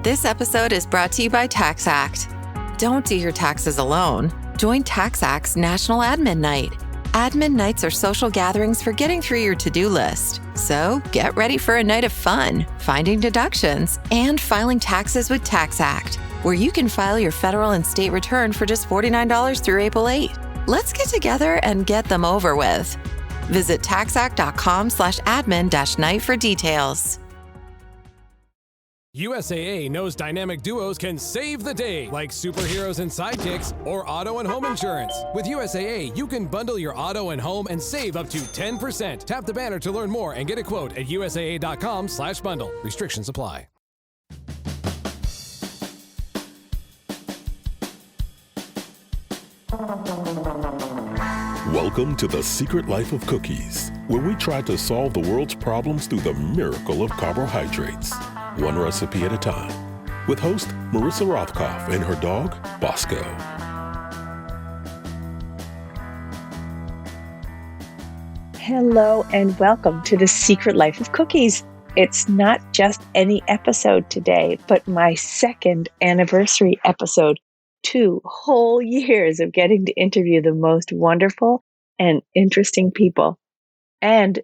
This episode is brought to you by TaxAct. Don't do your taxes alone. Join TaxAct's National Admin Night. Admin nights are social gatherings for getting through your to-do list. So get ready for a night of fun, finding deductions, and filing taxes with TaxAct, where you can file your federal and state return for just $49 through April 8. Let's get together and get them over with. Visit taxact.com/admin-night for details. USAA knows dynamic duos can save the day, like superheroes and sidekicks or auto and home insurance. With USAA, you can bundle your auto and home and save up to 10%. Tap the banner to learn more and get a quote at USAA.com/bundle. Restrictions apply. Welcome to The Secret Life of Cookies, where we try to solve the world's problems through the miracle of carbohydrates, one recipe at a time, with host Marissa Rothkopf and her dog, Bosco. Hello and welcome to The Secret Life of Cookies. It's not just any episode today, but my second anniversary episode. 2 whole years of getting to interview the most wonderful and interesting people and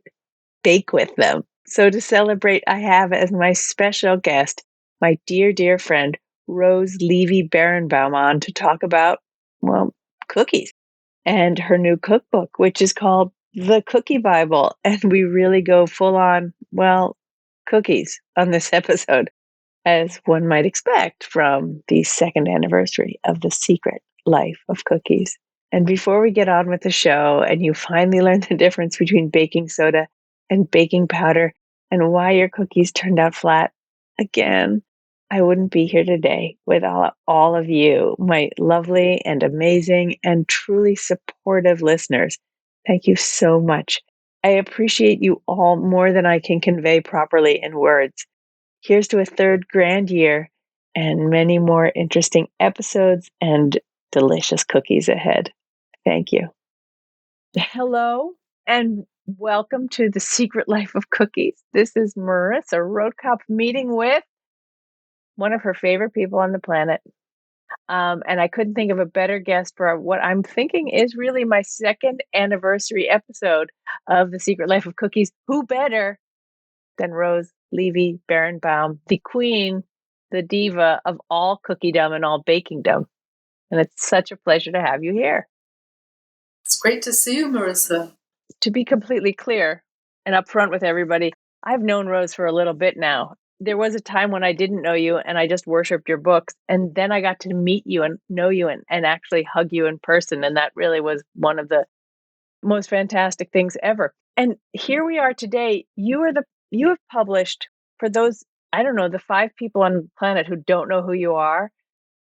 bake with them. So to celebrate, I have as my special guest, my dear, dear friend, Rose Levy Beranbaum on to talk about, well, cookies and her new cookbook, which is called The Cookie Bible. And we really go full on, well, cookies on this episode, as one might expect from the second anniversary of The Secret Life of Cookies. And before we get on with the show and you finally learn the difference between baking soda and baking powder and why your cookies turned out flat, again, I wouldn't be here today with all of you, my lovely and amazing and truly supportive listeners. Thank you so much. I appreciate you all more than I can convey properly in words. Here's to a third grand year and many more interesting episodes and delicious cookies ahead. Thank you. Hello and welcome to The Secret Life of Cookies. This is Marissa Rothkopf meeting with one of her favorite people on the planet. And I couldn't think of a better guest for what I'm thinking is really my second anniversary episode of The Secret Life of Cookies. Who better than Rose Levy Beranbaum, the queen, the diva of all cookiedom and all bakingdom. And it's such a pleasure to have you here. It's great to see you, Marissa. To be completely clear and upfront with everybody, I've known Rose for a little bit now. There was a time when I didn't know you and I just worshipped your books. And then I got to meet you and know you and actually hug you in person. And that really was one of the most fantastic things ever. And here we are today. You have published, for those, I don't know, the 5 people on the planet who don't know who you are,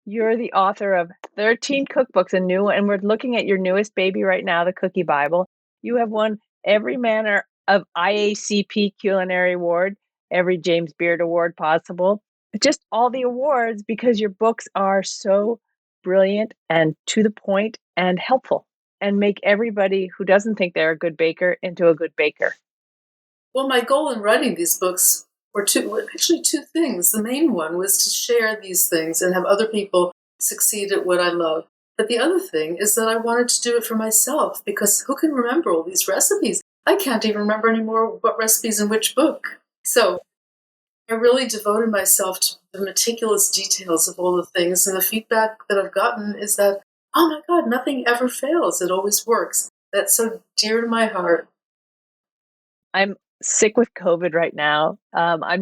you're the author of 13 cookbooks, and we're looking at your newest baby right now, the Cookie Bible. You have won every manner of IACP Culinary Award, every James Beard Award possible, just all the awards because your books are so brilliant and to the point and helpful and make everybody who doesn't think they're a good baker into a good baker. Well, my goal in writing these books were two things. The main one was to share these things and have other people succeed at what I love. But the other thing is that I wanted to do it for myself, because who can remember all these recipes? I can't even remember anymore what recipes in which book. So I really devoted myself to the meticulous details of all the things, and the feedback that I've gotten is that, oh my God, nothing ever fails. It always works. That's so dear to my heart. I'm sick with COVID right now. I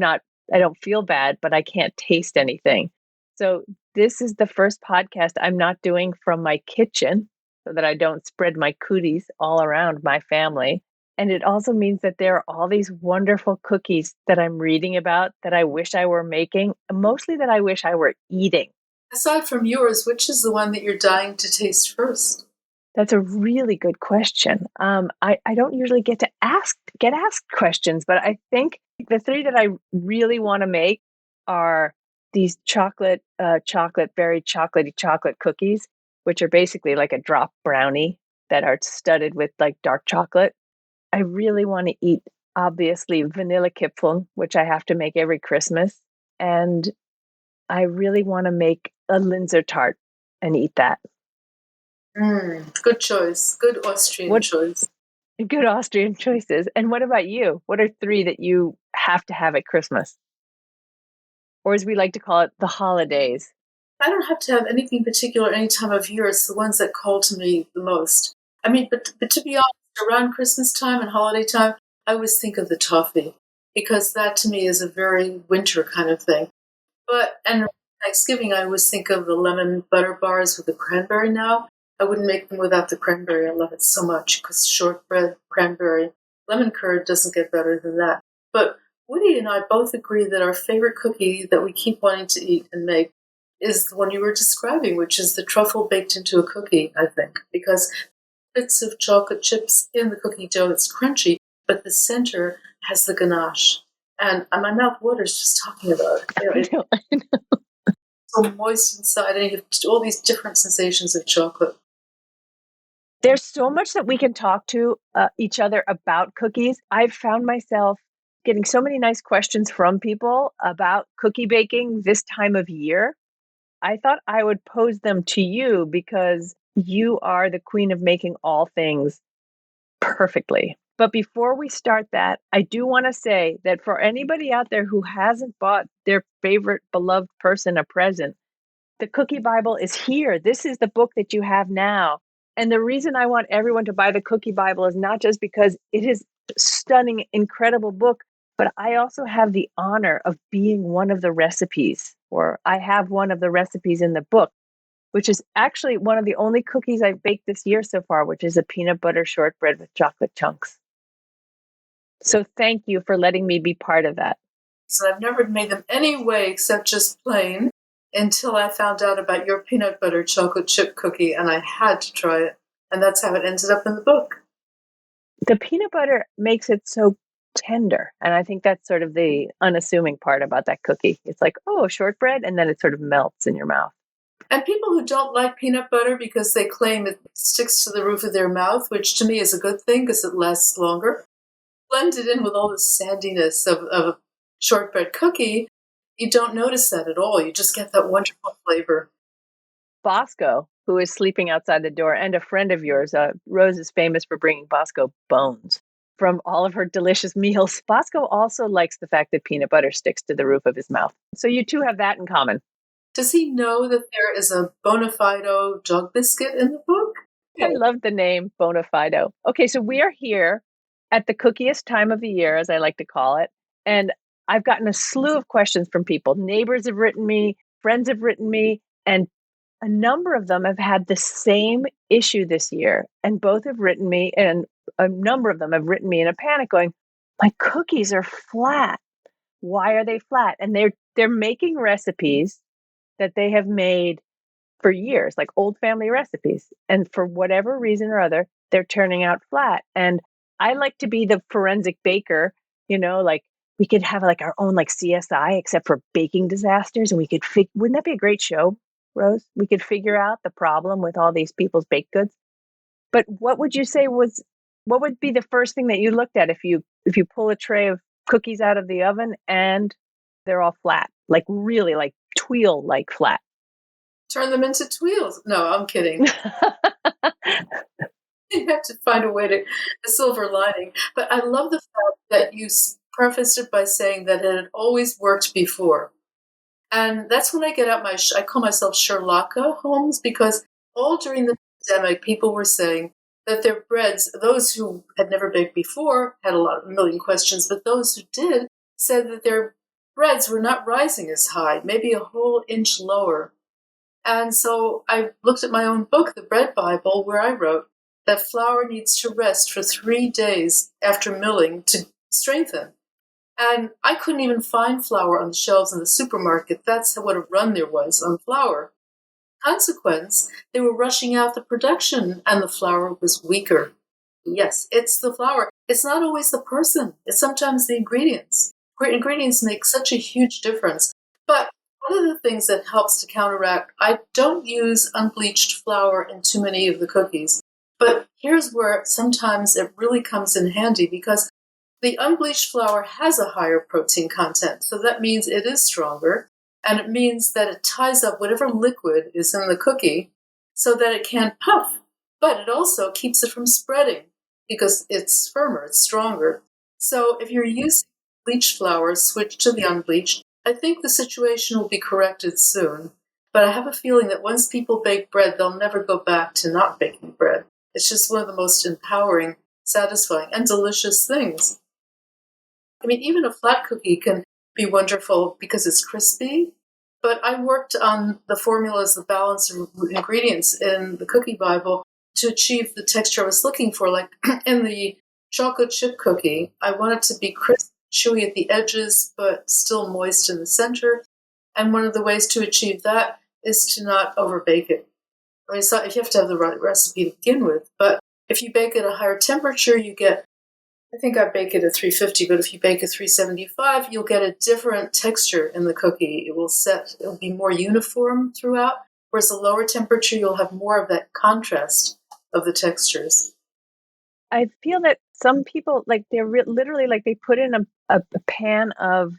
don't feel bad, but I can't taste anything. So this is the first podcast I'm not doing from my kitchen so that I don't spread my cooties all around my family. And it also means that there are all these wonderful cookies that I'm reading about that I wish I were making, mostly that I wish I were eating. Aside from yours, which is the one that you're dying to taste first? That's a really good question. I don't usually get asked questions, but I think the 3 that I really want to make are these very chocolatey chocolate cookies, which are basically like a drop brownie that are studded with like dark chocolate. I really want to eat, obviously, vanilla Kipfel, which I have to make every Christmas. And I really want to make a Linzer tart and eat that. Good choice. Good Austrian choice. Good Austrian choices. And what about you? What are 3 that you have to have at Christmas? Or as we like to call it, the holidays. I don't have to have anything particular any time of year. It's the ones that call to me the most. I mean, but to be honest, around Christmas time and holiday time, I always think of the toffee because that to me is a very winter kind of thing. And Thanksgiving, I always think of the lemon butter bars with the cranberry now. I wouldn't make them without the cranberry. I love it so much because shortbread, cranberry, lemon curd doesn't get better than that. But Woody and I both agree that our favorite cookie that we keep wanting to eat and make is the one you were describing, which is the truffle baked into a cookie, I think, because bits of chocolate chips in the cookie dough, it's crunchy, but the center has the ganache. And my mouth waters just talking about it. You know, it's so moist inside, and you have all these different sensations of chocolate. There's so much that we can talk to each other about cookies. I've found myself getting so many nice questions from people about cookie baking this time of year. I thought I would pose them to you because you are the queen of making all things perfectly. But before we start that, I do want to say that for anybody out there who hasn't bought their favorite beloved person a present, the Cookie Bible is here. This is the book that you have now. And the reason I want everyone to buy the Cookie Bible is not just because it is a stunning, incredible book, but I also have the honor of being one of the recipes, or I have one of the recipes in the book, which is actually one of the only cookies I've baked this year so far, which is a peanut butter shortbread with chocolate chunks. So thank you for letting me be part of that. So I've never made them any way except just plain until I found out about your peanut butter chocolate chip cookie, and I had to try it. And that's how it ended up in the book. The peanut butter makes it so tender. And I think that's sort of the unassuming part about that cookie. It's like, oh, shortbread, and then it sort of melts in your mouth. And people who don't like peanut butter because they claim it sticks to the roof of their mouth, which to me is a good thing because it lasts longer, blend it in with all the sandiness of a shortbread cookie, you don't notice that at all. You just get that wonderful flavor. Bosco, who is sleeping outside the door, and a friend of yours, Rose is famous for bringing Bosco bones from all of her delicious meals. Bosco also likes the fact that peanut butter sticks to the roof of his mouth. So you two have that in common. Does he know that there is a Bonafido dog biscuit in the book? I love the name Bonafido. Okay, so we are here at the cookiest time of the year, as I like to call it. And I've gotten a slew of questions from people. Neighbors have written me, friends have written me, and a number of them have had the same issue this year. And both have written me, and a number of them have written me in a panic going, my cookies are flat. Why are they flat? And they're making recipes that they have made for years, like old family recipes. And for whatever reason or other, they're turning out flat. And I like to be the forensic baker, like we could have like our own like CSI, except for baking disasters. And we could wouldn't that be a great show, Rose? We could figure out the problem with all these people's baked goods. But what would you say what would be the first thing that you looked at if you pull a tray of cookies out of the oven and they're all flat, like really like tweel like flat? Turn them into tweels. No, I'm kidding. You have to find a silver lining. But I love the fact that you prefaced it by saying that it had always worked before. And that's when I get out I call myself Sherlocka Holmes, because all during the pandemic, people were saying that their breads, those who had never baked before had a million questions, but those who did said that their breads were not rising as high, maybe a whole inch lower. And so I looked at my own book, The Bread Bible, where I wrote that flour needs to rest for 3 days after milling to strengthen. And I couldn't even find flour on the shelves in the supermarket. That's what a run there was on flour. Consequence, they were rushing out the production and the flour was weaker. Yes, it's the flour. It's not always the person. It's sometimes the ingredients. Great ingredients make such a huge difference. But one of the things that helps to counteract, I don't use unbleached flour in too many of the cookies. But here's where sometimes it really comes in handy, because the unbleached flour has a higher protein content. So that means it is stronger. And it means that it ties up whatever liquid is in the cookie so that it can't puff. But it also keeps it from spreading because it's firmer, it's stronger. So if you're using bleached flour, switch to the unbleached. I think the situation will be corrected soon. But I have a feeling that once people bake bread, they'll never go back to not baking bread. It's just one of the most empowering, satisfying, and delicious things. I mean, even a flat cookie can be wonderful because it's crispy. But I worked on the formulas, the balance of ingredients in the Cookie Bible to achieve the texture I was looking for. Like in the chocolate chip cookie, I want it to be crisp, chewy at the edges, but still moist in the center. And one of the ways to achieve that is to not overbake it. I mean, if you have to have the right recipe to begin with, but if you bake at a higher temperature, you get, I think I bake it at 350, but if you bake at 375, you'll get a different texture in the cookie. It'll be more uniform throughout, whereas a lower temperature, you'll have more of that contrast of the textures. I feel that some people, like they're literally like they put in a pan of,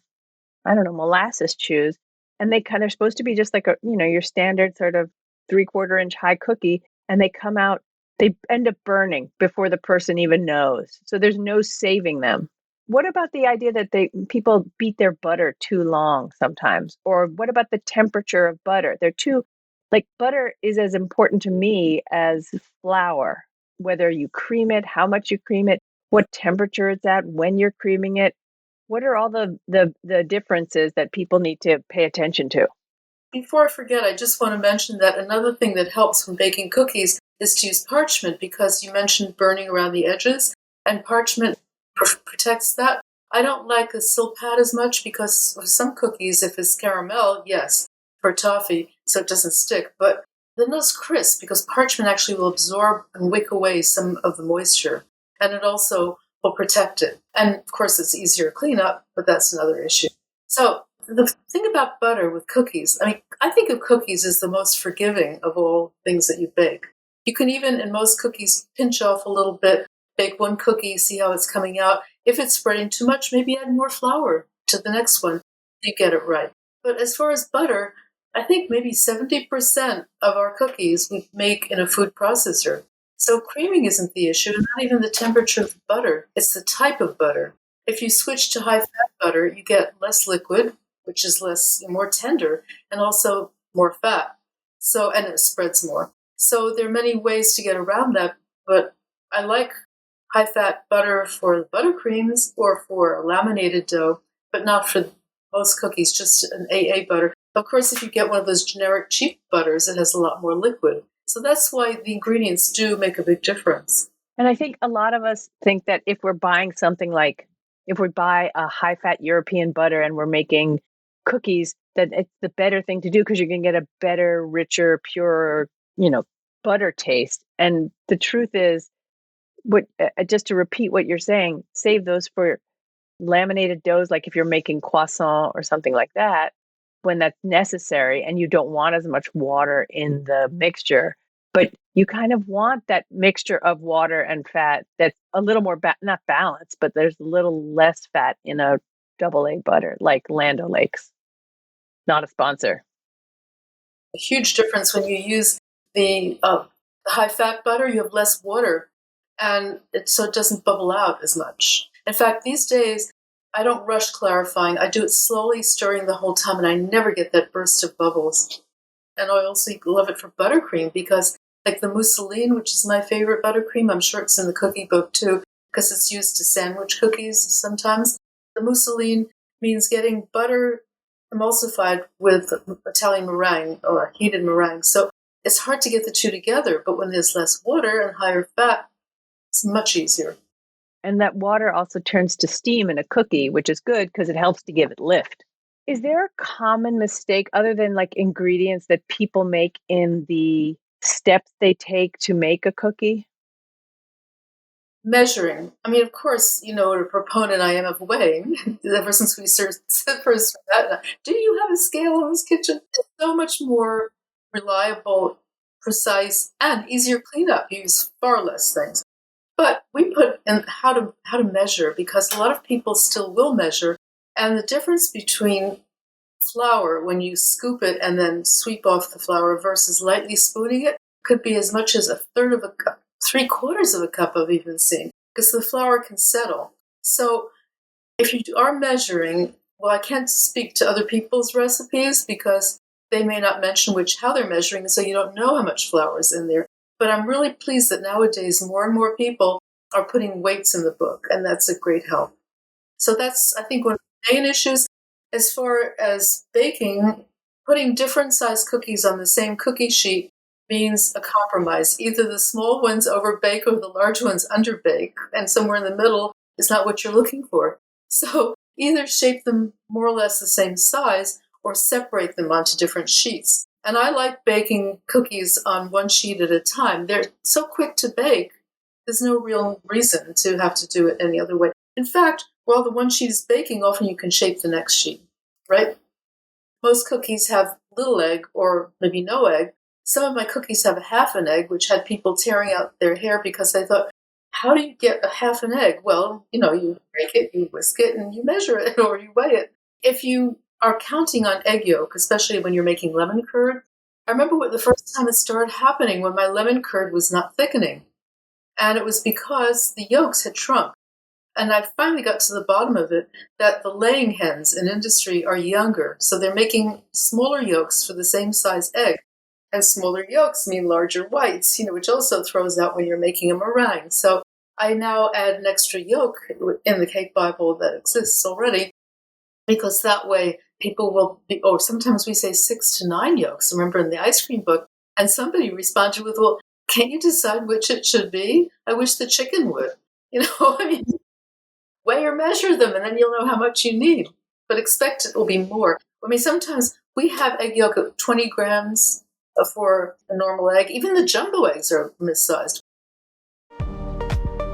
I don't know, molasses chews, and they're supposed to be just like your standard sort of 3/4 inch high cookie, and they come out, they end up burning before the person even knows. So there's no saving them. What about the idea that people beat their butter too long sometimes? Or what about the temperature of butter? Butter is as important to me as flour, whether you cream it, how much you cream it, what temperature it's at, when you're creaming it. What are all the differences that people need to pay attention to? Before I forget, I just want to mention that another thing that helps when baking cookies is to use parchment, because you mentioned burning around the edges, and parchment protects that. I don't like a silk pad as much because for some cookies, if it's caramel, yes, for toffee, so it doesn't stick. But then those crisp, because parchment actually will absorb and wick away some of the moisture, and it also will protect it. And of course, it's easier to clean up, but that's another issue. So the thing about butter with cookies, I mean, I think of cookies as the most forgiving of all things that you bake. You can even, in most cookies, pinch off a little bit, bake one cookie, see how it's coming out. If it's spreading too much, maybe add more flour to the next one. You get it right. But as far as butter, I think maybe 70% of our cookies we make in a food processor. So creaming isn't the issue, not even the temperature of the butter. It's the type of butter. If you switch to high-fat butter, you get less liquid, which is more tender, and also more fat. And it spreads more. So there are many ways to get around that, but I like high-fat butter for buttercreams or for a laminated dough, but not for most cookies, just an AA butter. Of course, if you get one of those generic cheap butters, it has a lot more liquid. So that's why the ingredients do make a big difference. And I think a lot of us think that if we're buying something like, if we buy a high-fat European butter and we're making cookies, that it's the better thing to do because you're going to get a better, richer, purer, butter taste. And the truth is, just to repeat what you're saying, save those for laminated doughs, like if you're making croissant or something like that, when that's necessary and you don't want as much water in the mixture. But you kind of want that mixture of water and fat that's a little more, not balanced, but there's a little less fat in a AA butter, like Land O'Lakes. Not a sponsor. A huge difference when you use the high-fat butter, you have less water, and so it doesn't bubble out as much. In fact, these days, I don't rush clarifying. I do it slowly, stirring the whole time, and I never get that burst of bubbles. And I also love it for buttercream because, like the mousseline, which is my favorite buttercream, I'm sure it's in the cookie book too, because it's used to sandwich cookies sometimes. The mousseline means getting butter emulsified with Italian meringue or heated meringue. So it's hard to get the two together, but when there's less water and higher fat, it's much easier. And that water also turns to steam in a cookie, which is good because it helps to give it lift. Is there a common mistake other than like ingredients that people make in the steps they take to make a cookie? Measuring. I mean, of course, what a proponent I am of weighing. Ever since we first met, do you have a scale in this kitchen? It's so much more reliable, precise, and easier cleanup. You use far less things. But we put in how to measure, because a lot of people still will measure, and the difference between flour, when you scoop it and then sweep off the flour versus lightly spooning it, could be as much as a third of a cup, 3/4 of a cup I've even seen, because the flour can settle. So if you are measuring, well, I can't speak to other people's recipes because they may not mention how they're measuring, so you don't know how much flour is in there. But I'm really pleased that nowadays more and more people are putting weights in the book, and that's a great help. So that's, I think, one of the main issues. As far as baking, putting different size cookies on the same cookie sheet means a compromise. Either the small ones overbake or the large ones underbake, and somewhere in the middle is not what you're looking for. So either shape them more or less the same size or separate them onto different sheets. And I like baking cookies on one sheet at a time. They're so quick to bake, there's no real reason to have to do it any other way. In fact, while the one sheet is baking, often you can shape the next sheet, right? Most cookies have little egg or maybe no egg. Some of my cookies have a half an egg, which had people tearing out their hair because they thought, how do you get a half an egg? Well, you break it, you whisk it, and you measure it or you weigh it. If you are counting on egg yolk, especially when you're making lemon curd, I remember the first time it started happening when my lemon curd was not thickening. And it was because the yolks had shrunk. And I finally got to the bottom of it, that the laying hens in industry are younger. So they're making smaller yolks for the same size egg. And smaller yolks mean larger whites, which also throws out when you're making a meringue. So I now add an extra yolk in the cake Bible that exists already, because that way people will be, or sometimes we say 6 to 9 yolks, remember in the ice cream book. And somebody responded with, well, can't you decide which it should be? I wish the chicken would. Weigh or measure them, and then you'll know how much you need. But expect it will be more. Sometimes we have egg yolk at 20 grams for a normal egg. Even the jumbo eggs are missized.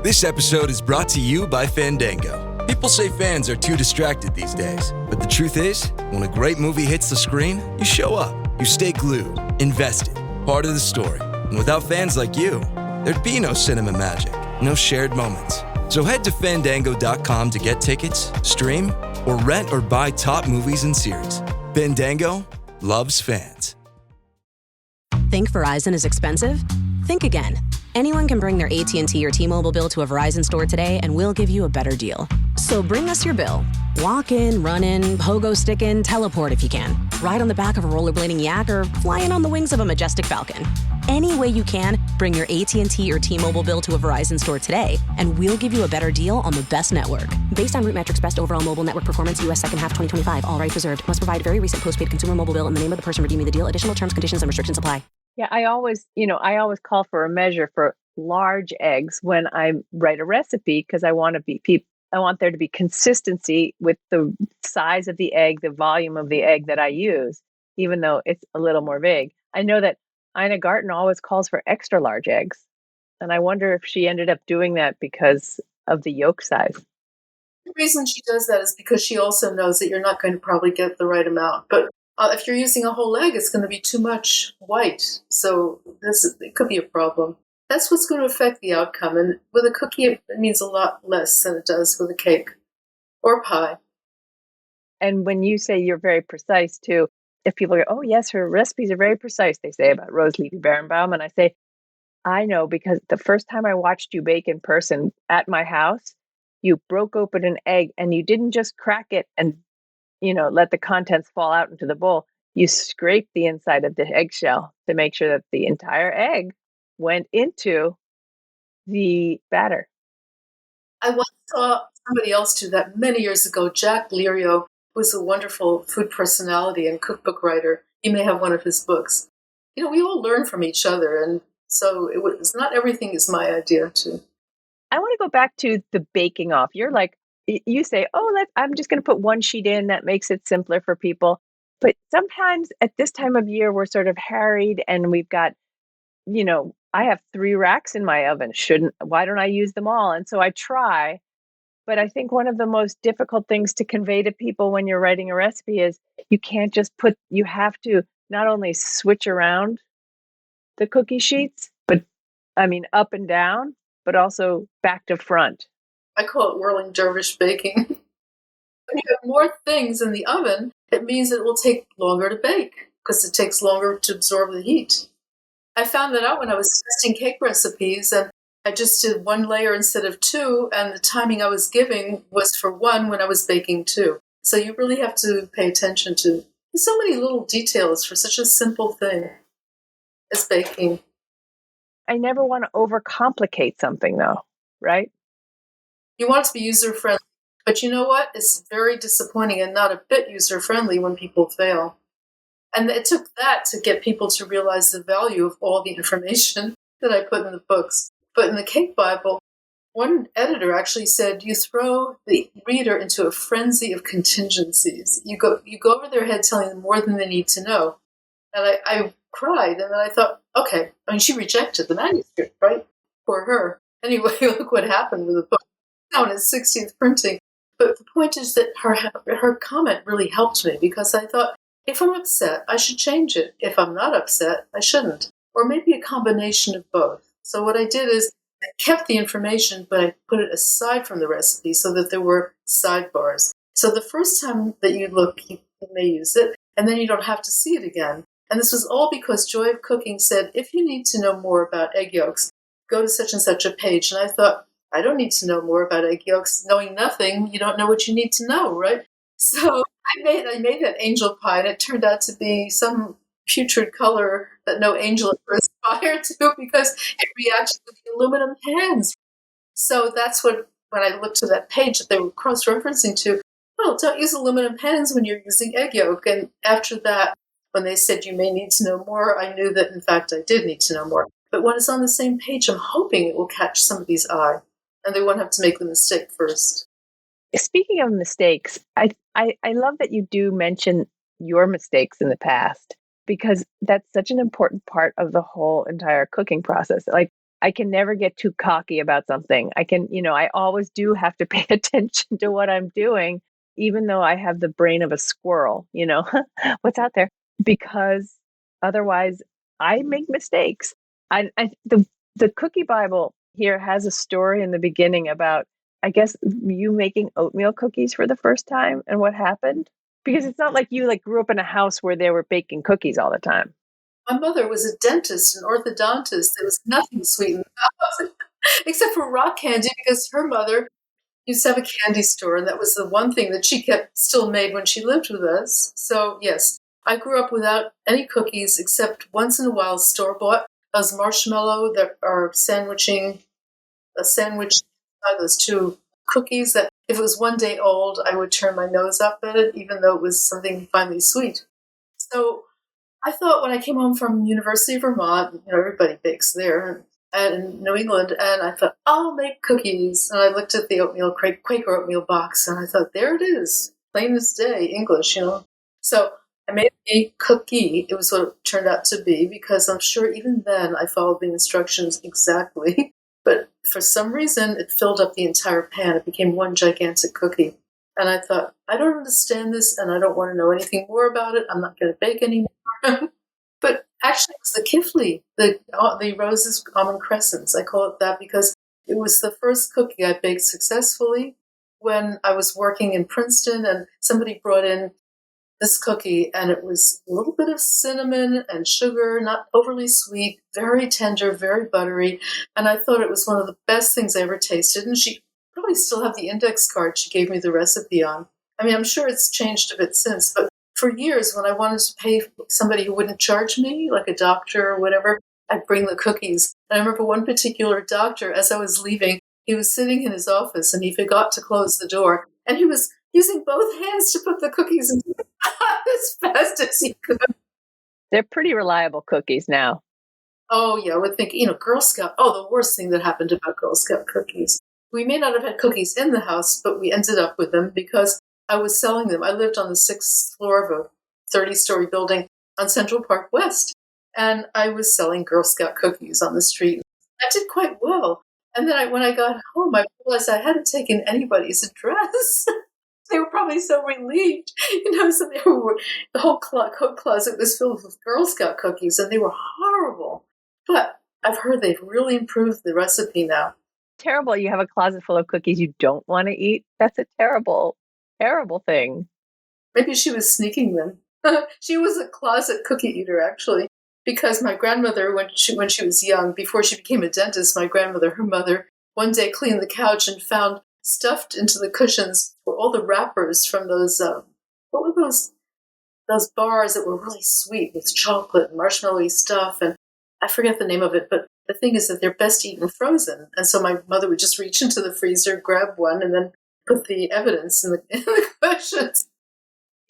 This episode is brought to you by Fandango. People say fans are too distracted these days. But the truth is, when a great movie hits the screen, you show up. You stay glued, invested, part of the story. And without fans like you, there'd be no cinema magic, no shared moments. So head to Fandango.com to get tickets, stream, or rent or buy top movies and series. Fandango loves fans. Think Verizon is expensive? Think again. Anyone can bring their AT&T or T-Mobile bill to a Verizon store today and we'll give you a better deal. So bring us your bill. Walk in, run in, pogo stick in, teleport if you can. Ride on the back of a rollerblading yak or fly in on the wings of a majestic falcon. Any way you can, bring your AT&T or T-Mobile bill to a Verizon store today and we'll give you a better deal on the best network. Based on Root Metrics Best Overall Mobile Network Performance, U.S. Second Half 2025. All rights reserved. Must provide very recent postpaid consumer mobile bill in the name of the person redeeming the deal. Additional terms, conditions, and restrictions apply. Yeah, I always call for a measure for large eggs when I write a recipe because I want there to be consistency with the size of the egg, the volume of the egg that I use, even though it's a little more vague. I know that Ina Garten always calls for extra large eggs, and I wonder if she ended up doing that because of the yolk size. The reason she does that is because she also knows that you're not going to probably get the right amount. But if you're using a whole egg, it's going to be too much white. So it could be a problem. That's what's going to affect the outcome. And with a cookie, it means a lot less than it does with a cake or pie. And when you say you're very precise too, if people go, oh yes, her recipes are very precise, they say about Levy Beranbaum. And I say, I know, because the first time I watched you bake in person at my house, you broke open an egg and you didn't just crack it and, let the contents fall out into the bowl. You scraped the inside of the eggshell to make sure that the entire egg went into the batter. I once saw somebody else do that many years ago. Jack Lirio was a wonderful food personality and cookbook writer. You may have one of his books. We all learn from each other, and so it's not everything is my idea too. I want to go back to the baking off. You're like, you say, I'm just going to put one sheet in. That makes it simpler for people. But sometimes at this time of year, we're sort of harried and we've got, I have 3 racks in my oven. Why don't I use them all? And so I try. But I think one of the most difficult things to convey to people when you're writing a recipe is you can't just you have to not only switch around the cookie sheets, but up and down, but also back to front. I call it whirling dervish baking. When you have more things in the oven, it means it will take longer to bake because it takes longer to absorb the heat. I found that out when I was testing cake recipes, and I just did one layer instead of two, and the timing I was giving was for one when I was baking two. So you really have to pay attention to so many little details for such a simple thing as baking. I never want to overcomplicate something, though, right? You want it to be user-friendly, but you know what? It's very disappointing and not a bit user-friendly when people fail. And it took that to get people to realize the value of all the information that I put in the books. But in the Cake Bible, one editor actually said, you throw the reader into a frenzy of contingencies. You go over their head telling them more than they need to know. And I cried, and then I thought, okay, I mean, she rejected the manuscript, right? For her. Anyway, look what happened with the book. Now in its 60th printing. But the point is that her comment really helped me, because I thought, if I'm upset, I should change it. If I'm not upset, I shouldn't. Or maybe a combination of both. So what I did is I kept the information, but I put it aside from the recipe so that there were sidebars. So the first time that you look, you may use it, and then you don't have to see it again. And this was all because Joy of Cooking said, if you need to know more about egg yolks, go to such and such a page. And I thought, I don't need to know more about egg yolks. Knowing nothing, you don't know what you need to know, right? So I made that angel pie, and it turned out to be some putrid color that no angel ever aspired to, because it reacted with the aluminum pans. So that's when I looked to that page that they were cross-referencing to, well, don't use aluminum pans when you're using egg yolk. And after that, when they said you may need to know more, I knew that, in fact, I did need to know more. But when it's on the same page, I'm hoping it will catch somebody's eye, and they won't have to make the mistake first. Speaking of mistakes, I love that you do mention your mistakes in the past, because that's such an important part of the whole entire cooking process. Like, I can never get too cocky about something. I always do have to pay attention to what I'm doing, even though I have the brain of a squirrel, what's out there, because otherwise I make mistakes. The Cookie Bible here has a story in the beginning about, I guess, you making oatmeal cookies for the first time and what happened. Because it's not like you grew up in a house where they were baking cookies all the time. My mother was a dentist, an orthodontist. There was nothing sweet in the house except for rock candy, because her mother used to have a candy store, and that was the one thing that she still made when she lived with us. So yes, I grew up without any cookies except once in a while store-bought, those marshmallow that are sandwiching, those two cookies that if it was one day old, I would turn my nose up at it, even though it was something finely sweet. So I thought when I came home from University of Vermont, everybody bakes there, and in New England, and I thought, I'll make cookies. And I looked at the Quaker oatmeal box, and I thought, there it is, plain as day, English, So I made a cookie. It was what it turned out to be, because I'm sure even then I followed the instructions exactly. But for some reason, it filled up the entire pan. It became one gigantic cookie. And I thought, I don't understand this, and I don't want to know anything more about it. I'm not going to bake anymore. But actually, it was the kifli, the roses, almond crescents. I call it that because it was the first cookie I baked successfully when I was working in Princeton, and somebody brought in this cookie, and it was a little bit of cinnamon and sugar, not overly sweet, very tender, very buttery. And I thought it was one of the best things I ever tasted. And she probably still have the index card she gave me the recipe on. I mean, I'm sure it's changed a bit since, but for years, when I wanted to pay somebody who wouldn't charge me, like a doctor or whatever, I'd bring the cookies. And I remember one particular doctor, as I was leaving, he was sitting in his office and he forgot to close the door. And he was using both hands to put the cookies in as fast as he could. They're pretty reliable cookies now. Oh, yeah. I would think, Girl Scout. Oh, the worst thing that happened about Girl Scout cookies. We may not have had cookies in the house, but we ended up with them because I was selling them. I lived on the 6th floor of a 30-story building on Central Park West, and I was selling Girl Scout cookies on the street. I did quite well. And then when I got home, I realized I hadn't taken anybody's address. They were probably so relieved. So the whole coat closet was filled with Girl Scout cookies, and they were horrible. But I've heard they've really improved the recipe now. Terrible. You have a closet full of cookies you don't want to eat. That's a terrible, terrible thing. Maybe she was sneaking them. She was a closet cookie eater, actually, because my grandmother, when she was young, before she became a dentist, my grandmother, her mother, one day cleaned the couch and found stuffed into the cushions were all the wrappers from those, what were those bars that were really sweet with chocolate and marshmallowy stuff, and I forget the name of it, but the thing is that they're best eaten frozen. And so my mother would just reach into the freezer, grab one, and then put the evidence in the cushions.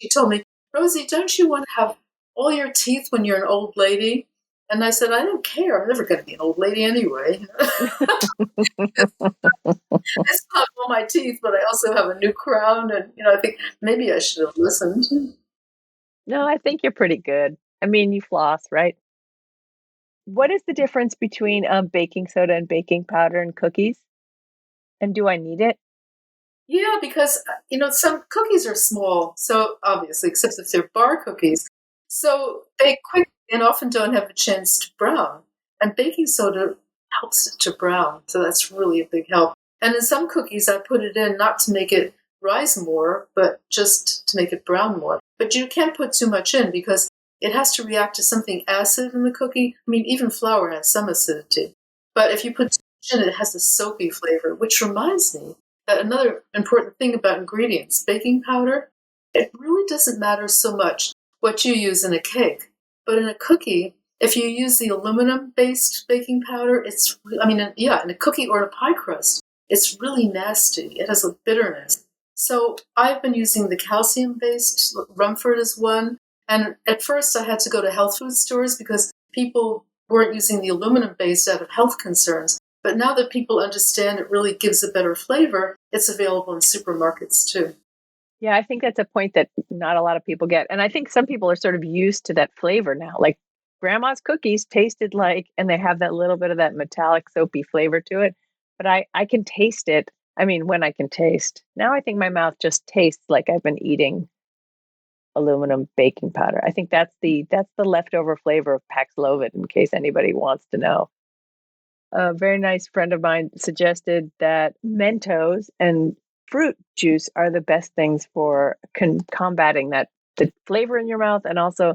She told me, Rosie, don't you want to have all your teeth when you're an old lady? And I said, I don't care. I'm never going to be an old lady anyway. I still have all my teeth, but I also have a new crown. And, I think maybe I should have listened. No, I think you're pretty good. I mean, you floss, right? What is the difference between baking soda and baking powder and cookies? And do I need it? Yeah, because, some cookies are small, so obviously, except if they're bar cookies. So they quick and often don't have a chance to brown. And baking soda helps it to brown, so that's really a big help. And in some cookies, I put it in not to make it rise more, but just to make it brown more. But you can't put too much in because it has to react to something acid in the cookie. I mean, even flour has some acidity. But if you put too much in, it has a soapy flavor, which reminds me that another important thing about ingredients, baking powder, it really doesn't matter so much what you use in a cake. But in a cookie, if you use the aluminum-based baking powder, in a cookie or in a pie crust, it's really nasty. It has a bitterness. So I've been using the calcium-based. Rumford is one. And at first I had to go to health food stores because people weren't using the aluminum-based out of health concerns. But now that people understand it really gives a better flavor, it's available in supermarkets too. Yeah, I think that's a point that not a lot of people get. And I think some people are sort of used to that flavor now. Like grandma's cookies tasted like, and they have that little bit of that metallic soapy flavor to it. But I can taste it. I mean, when I can taste. Now I think my mouth just tastes like I've been eating aluminum baking powder. I think that's the leftover flavor of Paxlovid, in case anybody wants to know. A very nice friend of mine suggested that Mentos and fruit juice are the best things for combating the flavor in your mouth, and also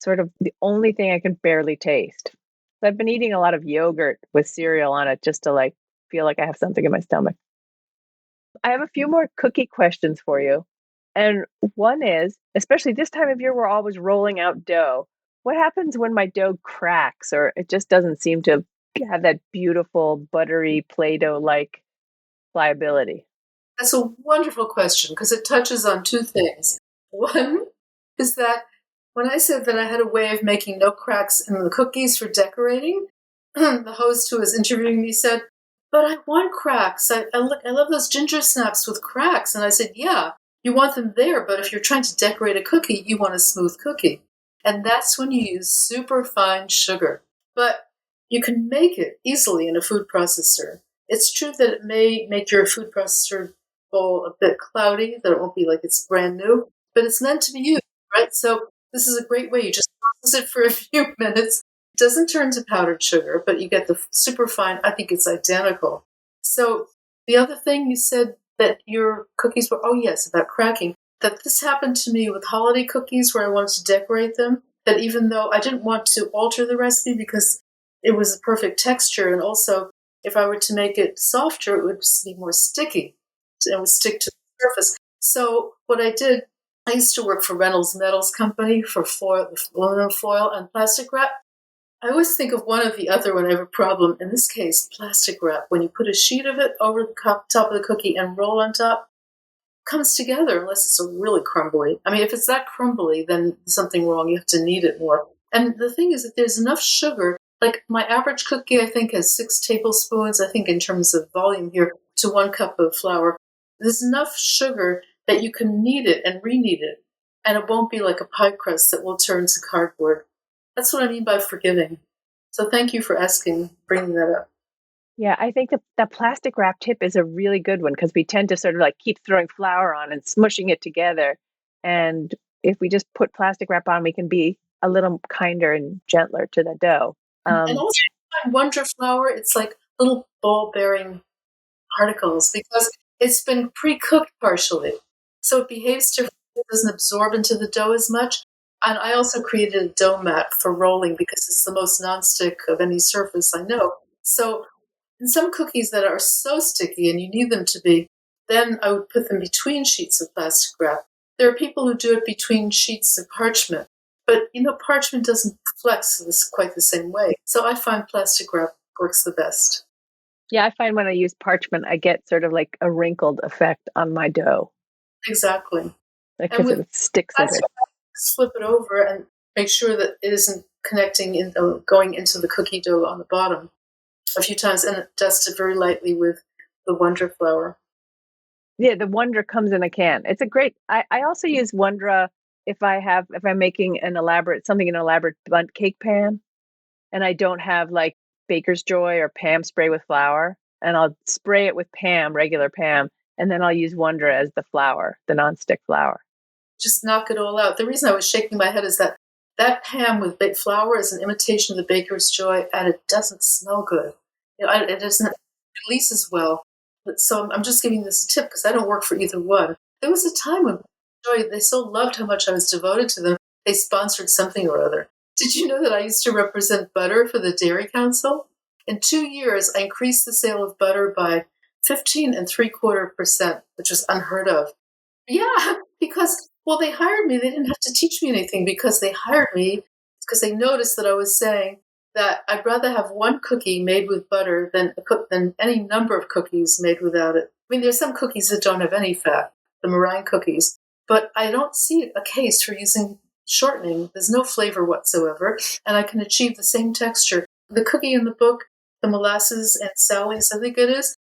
sort of the only thing I can barely taste. So I've been eating a lot of yogurt with cereal on it just to feel like I have something in my stomach. I have a few more cookie questions for you. And one is, especially this time of year, we're always rolling out dough. What happens when my dough cracks or it just doesn't seem to have that beautiful, buttery Play-Doh-like pliability? That's a wonderful question because it touches on two things. One is that when I said that I had a way of making no cracks in the cookies for decorating, the host who was interviewing me said, but I want cracks. I love those ginger snaps with cracks. And I said, yeah, you want them there, but if you're trying to decorate a cookie, you want a smooth cookie. And that's when you use super fine sugar. But you can make it easily in a food processor. It's true that it may make your food processor bowl a bit cloudy, that it won't be like it's brand new, but it's meant to be used, right? So this is a great way. You just process it for a few minutes. It doesn't turn to powdered sugar, but you get the super fine. I think it's identical. So the other thing you said that your cookies were, oh yes, about cracking, that this happened to me with holiday cookies where I wanted to decorate them, that even though I didn't want to alter the recipe because it was a perfect texture, and also if I were to make it softer, it would be more sticky. It would stick to the surface. So what I did, I used to work for Reynolds Metals Company for foil, aluminum foil and plastic wrap. I always think of one or the other when I have a problem. In this case, plastic wrap. When you put a sheet of it over the top of the cookie and roll on top, it comes together unless it's a really crumbly. I mean, if it's that crumbly, then there's something wrong. You have to knead it more. And the thing is that there's enough sugar. Like my average cookie, I think, has 6 tablespoons, I think in terms of volume here, to 1 cup of flour. There's enough sugar that you can knead it and re-knead it, and it won't be like a pie crust that will turn to cardboard. That's what I mean by forgiving. So thank you for bringing that up. Yeah, I think the plastic wrap tip is a really good one because we tend to sort of keep throwing flour on and smushing it together. And if we just put plastic wrap on, we can be a little kinder and gentler to the dough. And also, in Wonder Flour, it's like little ball-bearing particles because it's been pre-cooked partially. So it behaves differently it doesn't absorb into the dough as much. And I also created a dough mat for rolling because it's the most nonstick of any surface I know. So in some cookies that are so sticky and you need them to be, then I would put them between sheets of plastic wrap. There are people who do it between sheets of parchment, but parchment doesn't flex quite the same way. So I find plastic wrap works the best. Yeah, I find when I use parchment, I get sort of like a wrinkled effect on my dough. Exactly. Because it sticks a bit. Flip it over and make sure that it isn't going into the cookie dough on the bottom a few times, and dust it very lightly with the Wonder flour. Yeah, the Wonder comes in a can. It's a great. I also use Wondra if I'm making an elaborate bundt cake pan, and I don't have like Baker's Joy or Pam spray with flour, and I'll spray it with regular Pam, and then I'll use Wondra as the flour, the nonstick flour. Just knock it all out. The reason I was shaking my head is that Pam with baked flour is an imitation of the Baker's Joy, and it doesn't smell good. It doesn't release as well. So I'm just giving this a tip because I don't work for either one. There was a time when Joy, they so loved how much I was devoted to them, they sponsored something or other. Did you know that I used to represent butter for the Dairy Council? In 2 years, I increased the sale of butter by 15.75%, which was unheard of. Yeah, because they hired me. They didn't have to teach me anything because they hired me because they noticed that I was saying that I'd rather have one cookie made with butter than any number of cookies made without it. I mean, there's some cookies that don't have any fat, the meringue cookies, but I don't see a case for using shortening. There's no flavor whatsoever, and I can achieve the same texture. The cookie in the book, the molasses and Sally's, I think it is,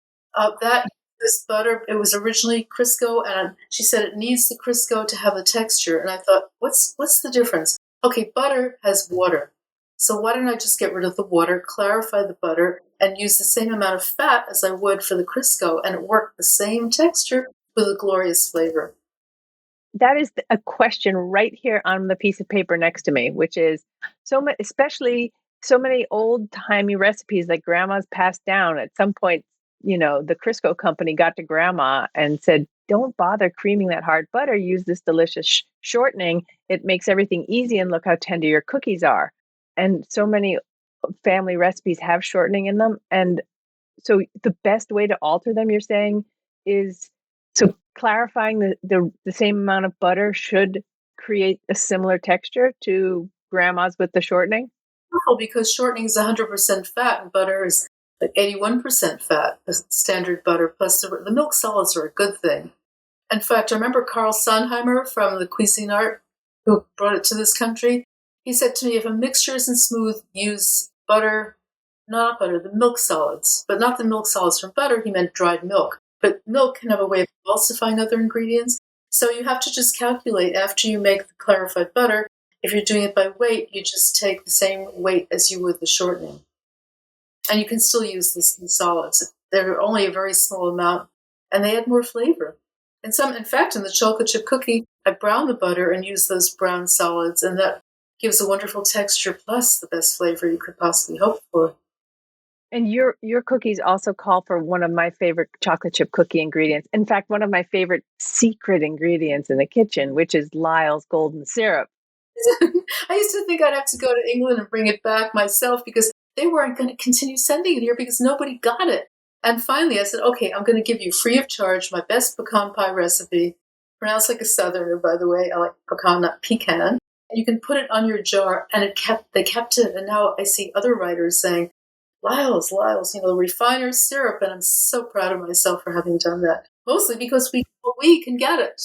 this butter, it was originally Crisco, and she said it needs the Crisco to have the texture. And I thought, what's the difference? Okay, butter has water. So why don't I just get rid of the water, clarify the butter, and use the same amount of fat as I would for the Crisco, and it worked the same texture with a glorious flavor. That is a question right here on the piece of paper next to me, which is especially so many old-timey recipes that grandma's passed down. At some point, the Crisco company got to grandma and said, don't bother creaming that hard butter. Use this delicious shortening. It makes everything easy, and look how tender your cookies are. And so many family recipes have shortening in them. And so the best way to alter them, you're saying, is clarifying the same amount of butter should create a similar texture to grandma's with the shortening? No, because shortening is 100% fat and butter is like 81% fat, the standard butter, plus the milk solids are a good thing. In fact, I remember Carl Sondheimer from the Cuisine Art, who brought it to this country. He said to me, if a mixture isn't smooth, use the milk solids, but not the milk solids from butter. He meant dried milk. But milk can have a way of emulsifying other ingredients. So you have to just calculate after you make the clarified butter. If you're doing it by weight, you just take the same weight as you would the shortening. And you can still use the solids. They're only a very small amount, and they add more flavor. In fact, in the chocolate chip cookie, I brown the butter and use those brown solids, and that gives a wonderful texture plus the best flavor you could possibly hope for. And your cookies also call for one of my favorite chocolate chip cookie ingredients. In fact, one of my favorite secret ingredients in the kitchen, which is Lyle's golden syrup. I used to think I'd have to go to England and bring it back myself because they weren't going to continue sending it here because nobody got it. And finally I said, okay, I'm going to give you free of charge my best pecan pie recipe, pronounced like a Southerner, by the way. I like pecan, not pecan. And you can put it on your jar, and they kept it. And now I see other writers saying, Lyle's, the refiner's syrup. And I'm so proud of myself for having done that. Mostly because we can get it.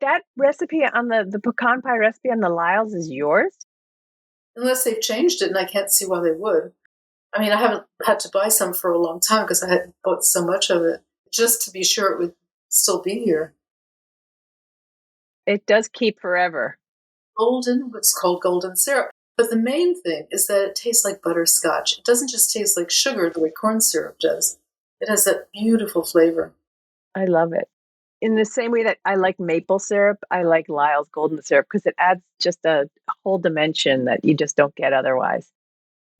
That recipe on the pecan pie recipe on the Lyle's is yours? Unless they've changed it, and I can't see why they would. I mean, I haven't had to buy some for a long time because I had bought so much of it, just to be sure it would still be here. It does keep forever. What's called golden syrup. But the main thing is that it tastes like butterscotch. It doesn't just taste like sugar the way corn syrup does. It has that beautiful flavor. I love it. In the same way that I like maple syrup, I like Lyle's golden syrup because it adds just a whole dimension that you just don't get otherwise.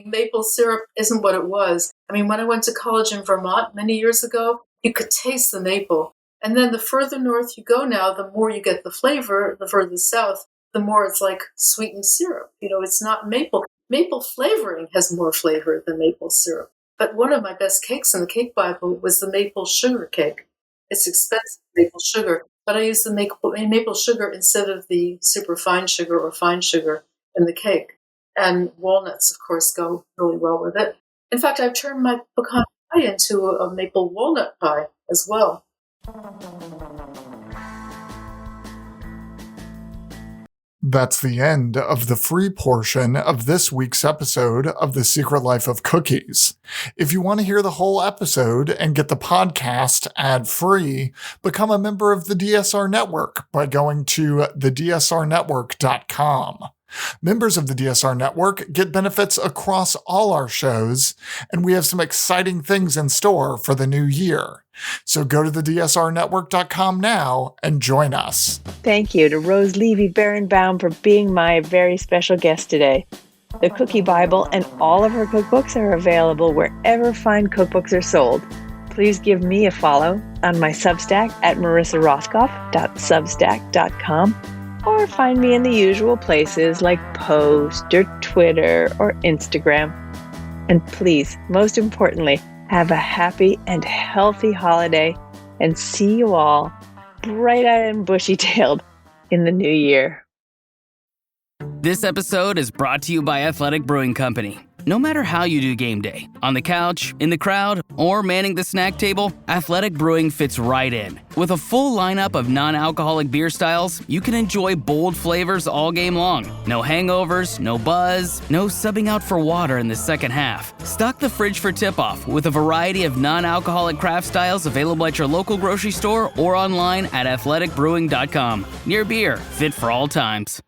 Maple syrup isn't what it was. I mean, when I went to college in Vermont many years ago, you could taste the maple. And then the further north you go now, the more you get the flavor. The further south, the more it's like sweetened syrup. It's not maple. Maple flavoring has more flavor than maple syrup. But one of my best cakes in the Cake Bible was the maple sugar cake. It's expensive maple sugar, but I use the maple sugar instead of the super fine sugar or fine sugar in the cake. And walnuts, of course, go really well with it. In fact, I've turned my pecan pie into a maple walnut pie as well. That's the end of the free portion of this week's episode of The Secret Life of Cookies. If you want to hear the whole episode and get the podcast ad-free, become a member of the DSR Network by going to thedsrnetwork.com. Members of the DSR Network get benefits across all our shows, and we have some exciting things in store for the new year. So go to thedsrnetwork.com now and join us. Thank you to Rose Levy Beranbaum for being my very special guest today. The Cookie Bible and all of her cookbooks are available wherever fine cookbooks are sold. Please give me a follow on my Substack at marissarothkopf.substack.com, or find me in the usual places like Post or Twitter or Instagram. And please, most importantly, have a happy and healthy holiday, and see you all bright-eyed and bushy-tailed in the new year. This episode is brought to you by Athletic Brewing Company. No matter how you do game day, on the couch, in the crowd, or manning the snack table, Athletic Brewing fits right in. With a full lineup of non-alcoholic beer styles, you can enjoy bold flavors all game long. No hangovers, no buzz, no subbing out for water in the second half. Stock the fridge for tip-off with a variety of non-alcoholic craft styles available at your local grocery store or online at athleticbrewing.com. Near beer, fit for all times.